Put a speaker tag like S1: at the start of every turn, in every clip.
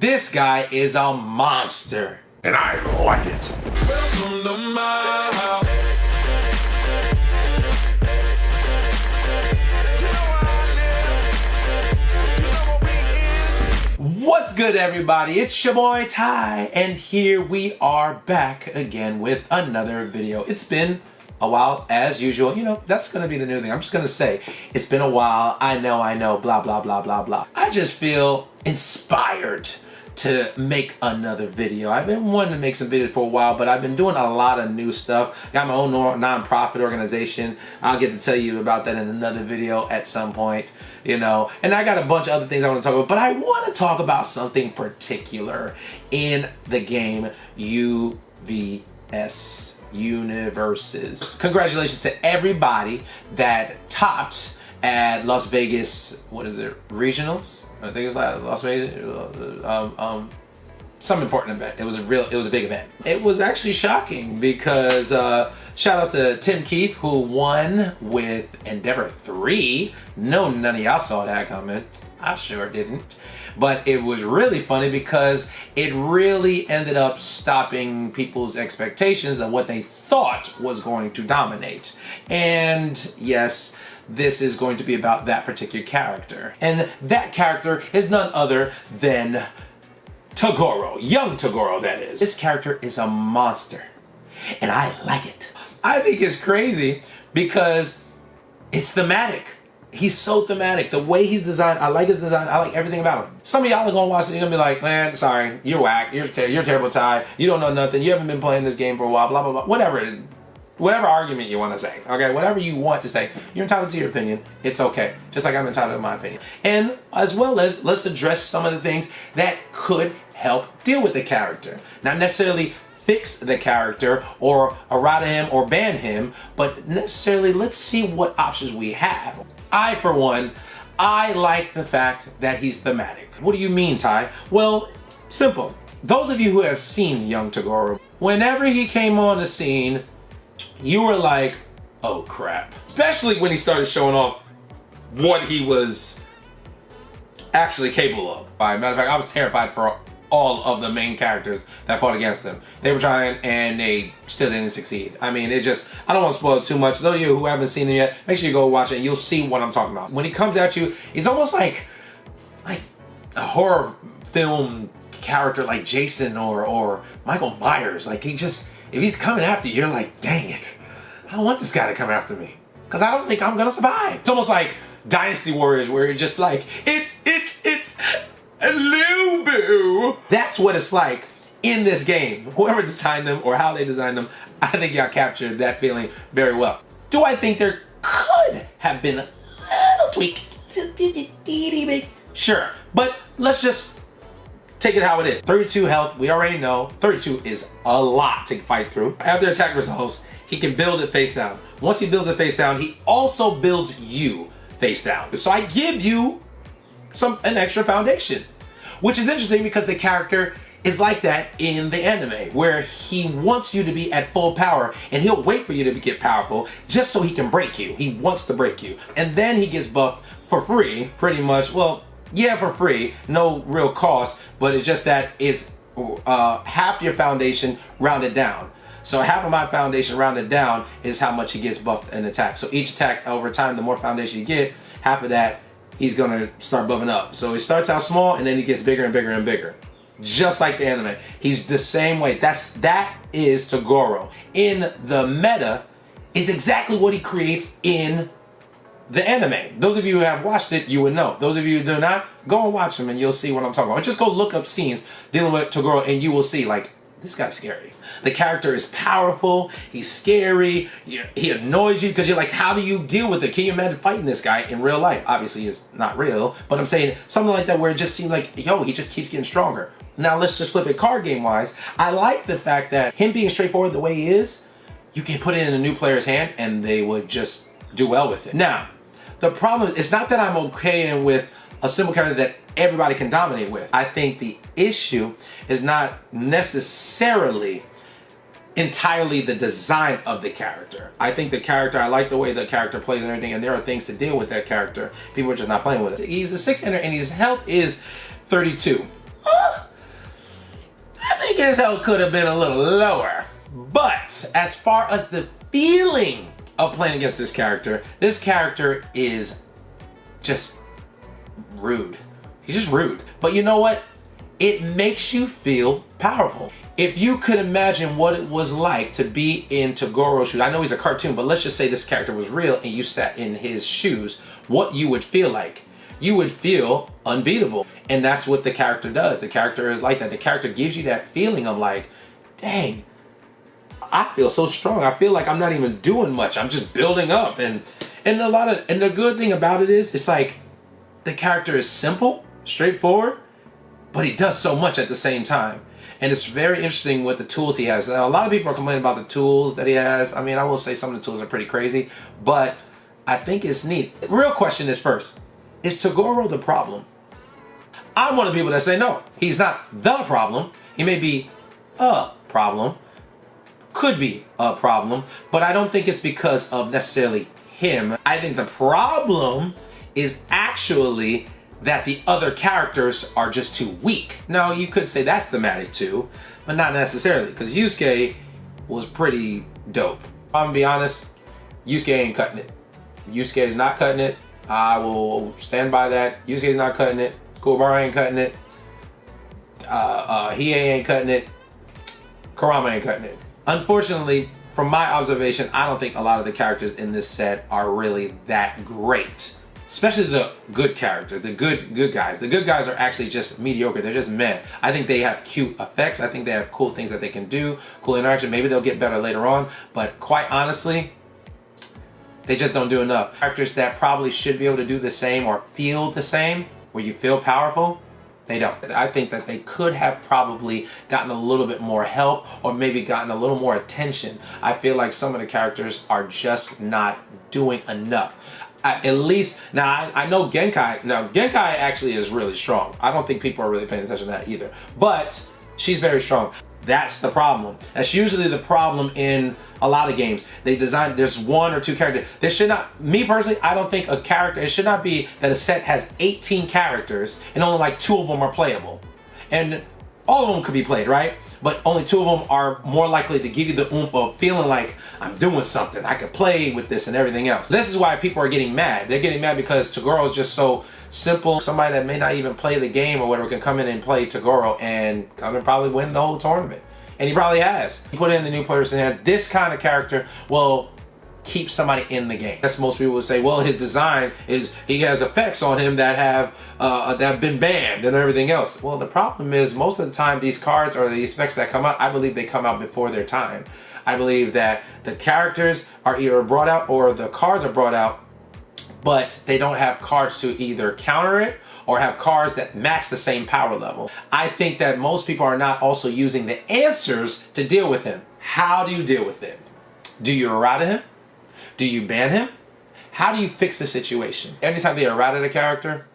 S1: This guy is a monster.
S2: And I like it.
S3: Welcome to my house.
S1: What's good, everybody? It's your boy Ty, and here we are back again with another video. It's been a while, as usual. You know, that's gonna be the new thing. I'm just gonna say, it's been a while. I know, blah, blah, blah, blah, blah. I just feel inspired to make another video. I've been wanting to make some videos for a while, but I've been doing a lot of new stuff. Got my own non-profit organization. I'll get to tell you about that in another video at some point, you know. And I got a bunch of other things I want to talk about, but I want to talk about something particular in the game Universus. Congratulations to everybody that topped at Las Vegas, what is it, regionals? I think it's like Las Vegas, some important event. It was a big event. It was actually shocking because shout outs to Tim Keefe, who won with Endeavor 3. No, none of y'all saw that coming. I sure didn't. But it was really funny because it really ended up stopping people's expectations of what they thought was going to dominate. And yes, this is going to be about that particular character. And that character is none other than Toguro. Young Toguro, that is. This character is a monster. And I like it. I think it's crazy because it's thematic. He's so thematic. The way he's designed, I like his design. I like everything about him. Some of y'all are gonna watch it, you're gonna be like, man, sorry, you're whack. You're terrible, Ty. You don't know nothing. You haven't been playing this game for a while, blah, blah, blah. Whatever argument you want to say, okay? Whatever you want to say, you're entitled to your opinion. It's okay. Just like I'm entitled to my opinion. And as well as, let's address some of the things that could help deal with the character. Not necessarily fix the character or errata him or ban him, but necessarily let's see what options we have. I, for one, I like the fact that he's thematic. What do you mean, Ty? Well, simple. Those of you who have seen Young Toguro, whenever he came on the scene, you were like, oh crap. Especially when he started showing off what he was actually capable of. Matter of fact, I was terrified for all of the main characters that fought against him. They were trying and they still didn't succeed. I mean, I don't want to spoil it too much. Those of you who haven't seen him yet, make sure you go watch it and you'll see what I'm talking about. When he comes at you, he's almost like a horror film character like Jason or Michael Myers. Like if he's coming after you, you're like, dang it, I don't want this guy to come after me because I don't think I'm gonna survive. It's almost like Dynasty Warriors where you're just like, it's Lubu. That's what it's like in this game. Whoever designed them or how they designed them, I think y'all captured that feeling very well. Do I think there could have been a little tweak? Sure, but let's just take it how it is. 32 health, we already know. 32 is a lot to fight through. After attack resolves, he can build it face down. Once he builds it face down, he also builds you face down. So I give you an extra foundation, which is interesting because the character is like that in the anime, where he wants you to be at full power and he'll wait for you to get powerful just so he can break you. He wants to break you. And then he gets buffed for free, pretty much. Well, yeah, for free, no real cost, but it's just that it's half your foundation rounded down. So half of my foundation rounded down is how much he gets buffed in attack. So each attack over time, the more foundation you get, half of that he's gonna start buffing up. So he starts out small and then he gets bigger and bigger and bigger. Just like the anime. He's the same way. That is Toguro. In the meta is exactly what he creates in the anime. Those of you who have watched it, you would know. Those of you who do not, go and watch them and you'll see what I'm talking about. Just go look up scenes dealing with Toguro and you will see, like, this guy's scary. The character is powerful, he's scary, he annoys you because you're like, how do you deal with it? Can you imagine fighting this guy in real life? Obviously it's not real, but I'm saying something like that where it just seems like, yo, he just keeps getting stronger. Now let's just flip it card game wise. I like the fact that him being straightforward the way he is, you can put it in a new player's hand and they would just do well with it. Now, the problem is not that I'm okay with a simple character that everybody can dominate with. I think the issue is not necessarily entirely the design of the character. I think the character, I like the way the character plays and everything, and there are things to deal with that character. People are just not playing with it. He's a 6-ender and his health is 32. Here's how it could have been a little lower. But as far as the feeling of playing against this character is just rude. He's just rude. But you know what? It makes you feel powerful. If you could imagine what it was like to be in Togoro's shoes, I know he's a cartoon, but let's just say this character was real and you sat in his shoes, what you would feel like. You would feel unbeatable. And that's what the character does. The character is like that. The character gives you that feeling of like, dang, I feel so strong. I feel like I'm not even doing much. I'm just building up. And the good thing about it is, it's like the character is simple, straightforward, but he does so much at the same time. And it's very interesting with the tools he has. Now, a lot of people are complaining about the tools that he has. I mean, I will say some of the tools are pretty crazy, but I think it's neat. The real question is first, is Toguro the problem? I'm one of the people that say no, he's not the problem. He may be a problem, could be a problem, but I don't think it's because of necessarily him. I think the problem is actually that the other characters are just too weak. Now, you could say that's thematic too, but not necessarily, because Yusuke was pretty dope. I'm gonna be honest, Yusuke ain't cutting it. Yusuke is not cutting it. I will stand by that. Yusuke is not cutting it. Kuwabara ain't cutting it. Hiei ain't cutting it. Kurama ain't cutting it. Unfortunately, from my observation, I don't think a lot of the characters in this set are really that great. Especially the good characters, the good guys. The good guys are actually just mediocre. They're just meh. I think they have cute effects. I think they have cool things that they can do, cool interaction. Maybe they'll get better later on. But quite honestly, they just don't do enough. Characters that probably should be able to do the same or feel the same, where you feel powerful, they don't. I think that they could have probably gotten a little bit more help or maybe gotten a little more attention. I feel like some of the characters are just not doing enough. At least, now I know Genkai, Genkai actually is really strong. I don't think people are really paying attention to that either. But she's very strong. That's the problem. That's usually the problem in a lot of games. They design, there's one or two characters. There should not, me personally, I don't think a character, it should not be that a set has 18 characters and only like 2 of them are playable. And all of them could be played, right? But only 2 of them are more likely to give you the oomph of feeling like I'm doing something. I could play with this and everything else. This is why people are getting mad. They're getting mad because Toguro is just so simple. Somebody that may not even play the game or whatever can come in and play Toguro and come and probably win the whole tournament. And he probably has. He put in the new players and this kind of character will keep somebody in the game. That's most people would say, well, his design is, he has effects on him that have been banned and everything else. Well, the problem is most of the time these cards or these effects that come out, I believe they come out before their time. I believe that the characters are either brought out or the cards are brought out, but they don't have cards to either counter it or have cards that match the same power level. I think that most people are not also using the answers to deal with him. How do you deal with it? Do you errata him? Do you ban him? How do you fix the situation? Anytime they errated a character,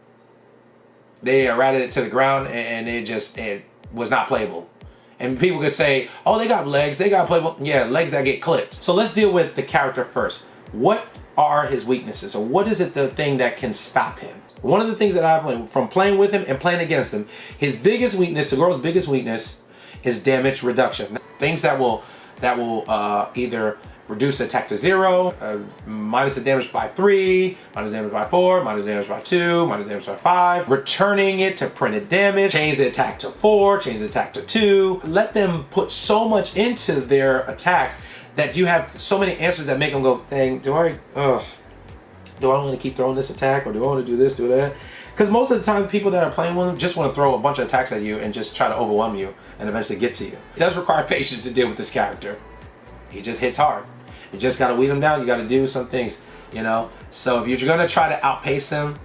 S1: they errated it to the ground and it was not playable. And people could say, oh, they got legs, they got playable. Yeah, legs that get clipped. So let's deal with the character first. What are his weaknesses? Or what is it the thing that can stop him? One of the things that I've learned from playing with him and playing against him, his biggest weakness, Togoro's biggest weakness, is damage reduction. Things that will either reduce attack to 0, minus the damage by 3, minus damage by 4, minus damage by 2, minus damage by 5, returning it to printed damage, change the attack to 4, change the attack to 2. Let them put so much into their attacks that you have so many answers that make them go, dang, do I want to keep throwing this attack or do I want to do this, do that? Because most of the time people that are playing with them just want to throw a bunch of attacks at you and just try to overwhelm you and eventually get to you. It does require patience to deal with this character. He just hits hard. You just got to weed him down. You got to do some things, you know? So if you're going to try to outpace him,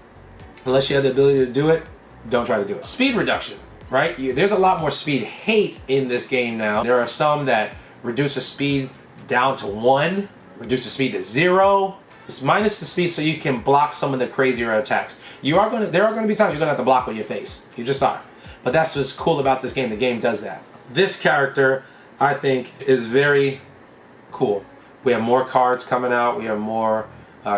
S1: unless you have the ability to do it, don't try to do it. Speed reduction, right? There's a lot more speed hate in this game now. There are some that reduce the speed down to 1, reduce the speed to 0. It's minus the speed so you can block some of the crazier attacks. There are going to be times you're going to have to block with your face. You just are. But that's what's cool about this game. The game does that. This character, I think, is very cool. We have more cards coming out. We have more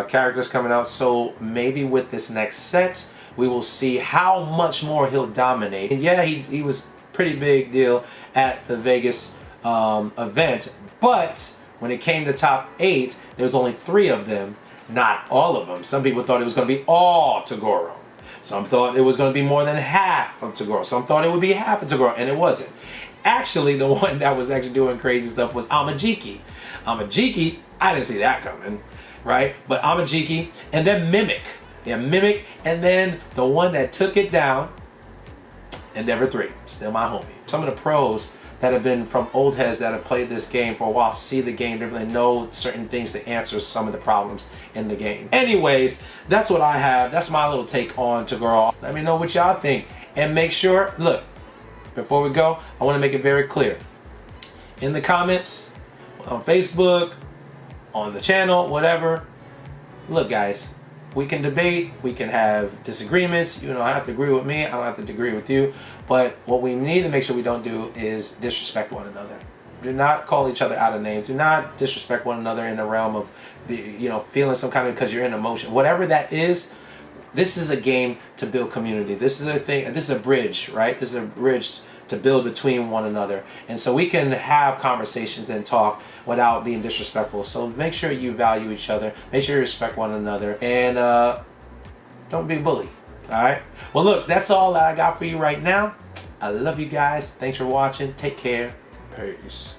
S1: characters coming out. So maybe with this next set, we will see how much more he'll dominate. And yeah, he was pretty big deal at the Vegas event. But when it came to top 8, there was only 3 of them, not all of them. Some people thought it was going to be all Toguro. Some thought it was going to be more than half of Toguro. Some thought it would be half of Toguro, and it wasn't. Actually, the one that was actually doing crazy stuff was Amajiki. Amajiki, I didn't see that coming, right? But Amajiki, and then Mimic. Yeah, Mimic, and then the one that took it down, Endeavor 3, still my homie. Some of the pros that have been from old heads that have played this game for a while, see the game, they really know certain things to answer some of the problems in the game. Anyways, that's what I have. That's my little take on Toguro. Let me know what y'all think. And make sure, look, before we go, I want to make it very clear. In the comments, on Facebook, on the channel, whatever, look guys, we can debate, we can have disagreements. You don't have to agree with me, I don't have to agree with you. But what we need to make sure we don't do is disrespect one another. Do not call each other out of names. Do not disrespect one another in the realm of, feeling some kind of, because you're in emotion. Whatever that is, this is a game to build community. This is a thing, this is a bridge, right? This is a bridge to build between one another. And so we can have conversations and talk without being disrespectful. So make sure you value each other. Make sure you respect one another. And don't be a bully. Alright? Well look, that's all that I got for you right now. I love you guys. Thanks for watching. Take care. Peace.